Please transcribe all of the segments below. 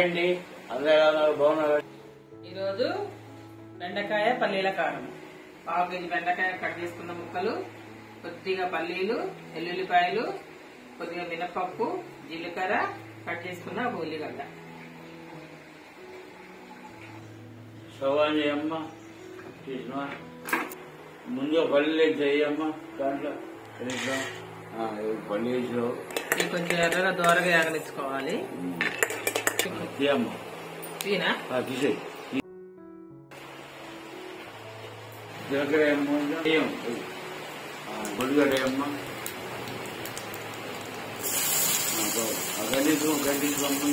అండి, అందరూ బాగున్నారు. ఈరోజు బెండకాయ పల్లీల కారం. 1/2 కేజీ బెండకాయ కట్ చేసుకున్న ముక్కలు, కొద్దిగా పల్లీలు, ఎల్లుల్లిపాయలు, కొద్దిగా మినపప్పు, జీలకర్ర, కట్ చేసుకున్న ఒక ఉల్లిగడ్డ. సవాని అమ్మ తీసినా ముందు పల్లీలు చేయమ్మా, దాంట్లో పల్లీలు ఇది కొంచెం ఎర్రగా దోరగా ఎగనిచ్చుకోవాలి. తీయమ్మా, తీనా తీసేయి. జీలకర్ర ఏమో గొడ్డుగడ్డ ఏమ్మా, గడ్డించుకోమ్మా.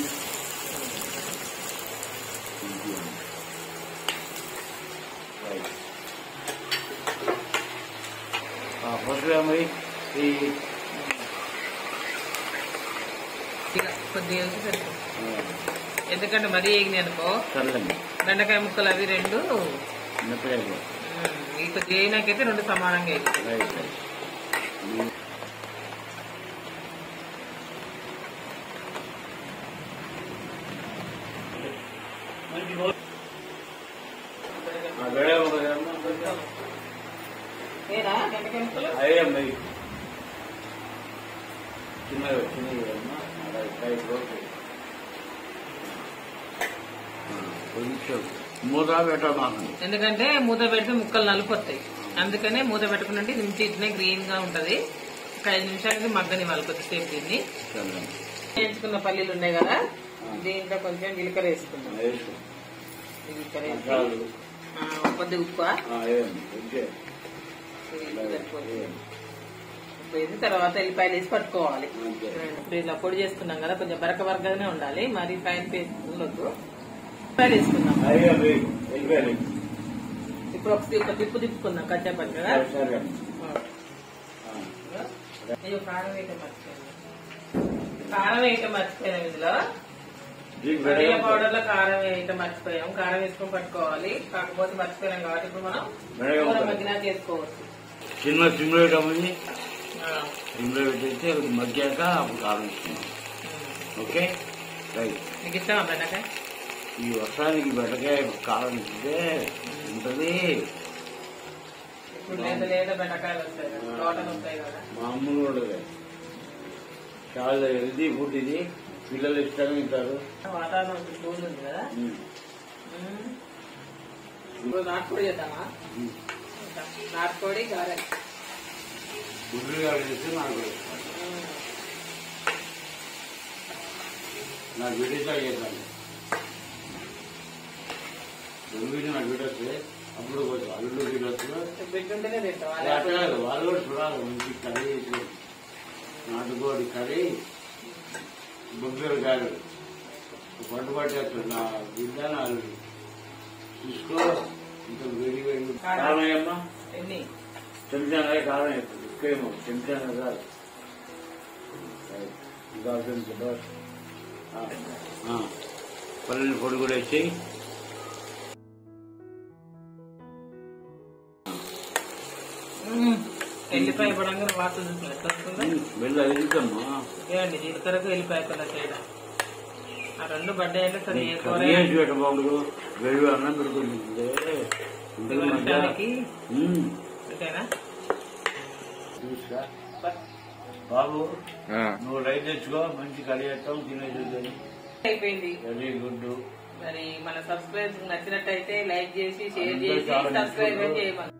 కొద్దిగా మరి కొద్దిగా ఎందుకంటే మరీ ఎగినాయి అనుకో బెండకాయ ముక్కలు అవి రెండు ఈ కొద్దిగా అయినాకైతే రెండు సమానంగా అవుతాయి. మూత పెట్టమాకు, ఎందుకంటే మూత పెడితే ముక్కలు నలిపోతాయి. అందుకనే మూత పెట్టుకున్నట్టు ఇట్నే గ్రీన్ గా ఉంటది. ఒక 5 నిమిషాలకి మగ్గనివ్వాలి కొద్దిసేపు. దీన్ని వేయించుకున్న పల్లీలు ఉన్నాయి కదా, దీంట్లో కొంచెం జీలకర్ర వేసుకుందాం. జీలకర్ర వేసి కొద్ది ఉప్పు వేసి తర్వాత ఎల్లిపాయలు వేసి పట్టుకోవాలి. ఇప్పుడు ఇలా పొడి చేసుకున్నాం కదా, కొంచెం బరక బరకగానే ఉండాలి, మరి ఫైన్ పేస్ట్ ఉండొద్దు. ఎల్లిపాయలు వేసుకుందాం. ఇప్పుడు ఒక తిప్పు తిప్పుకుందాం కచ్చాపచ్చి కదా. కారం వేయటం మర్చిపోయాం. ఇందులో ధనియా పౌడర్ లో కారం వేయటం మర్చిపోయాం. కారం వేసుకొని పట్టుకోవాలి, కాకపోతే మర్చిపోయాం కాబట్టి ఇప్పుడు మనం మగ్గినా చేసుకోవచ్చు. సిమ్లో పెట్టమని సిమ్లో పెట్టేస్తే మగ్గాక అప్పుడు కారం ఇస్తున్నాం. Okay right. మీకు ఇష్టమా బెండకాయ? ఈ వర్షానికి బెండకాయ కారం ఇస్తే ఉంటుంది. ఇప్పుడు లేదా బెండకాయలు వస్తాయి, తోటలు వస్తాయి కదా, మామూలు కూడా చాలా హెల్దీ ఫుడ్ ఇది. పిల్లలు ఇష్టంగా తింటారు. వాతావరణం కూల్ ఉంది కదా. ఇప్పుడు నాటుకోడి చేద్దామా? నాటుకోడి గారె గుడ్లు గారె చేస్తే నాకు వీడియో చేస్తాను. నాకు వీడియో వస్తే అప్పుడు అల్లుడు వీడియో వస్తుంది. పెట్టుంటేనే తింటాం. వాళ్ళు కూడా చూడాలి. మంచి కర్రీ నాటుకోడి కర్రీ, బొగ్గులు గారు పండు పట్టేస్తారు. నా బిడ్డ నా అల్లుడు తీసుకో. ఇంకా వేడి వేడి కారం అమ్మా, చెంచానగా కారం వేస్తుంది. ఎక్కువేమో చెంచాన కాదు, పల్లెలు పొడి కూడా వేసి ఎల్లిపాయ పడంగా వాసన వెళ్ళి అదిమ్మా. ఏమండి జీలకర్రకు ఎల్లిపాయ కూడా చేయడం ఆ రెండు బడ్డాయిలు బాగుండు. వేడి అన్నం పెడుతుంది బాబు. నువ్వు రైట్ తెచ్చుకో, మంచి కర్రీ చేస్తాం, తినేసి అయిపోయింది. Very good. మరి మన సబ్స్క్రైబ్ నచ్చినట్టయితే లైక్ చేసి షేర్ చేసి సబ్స్క్రైబ్ చేయమని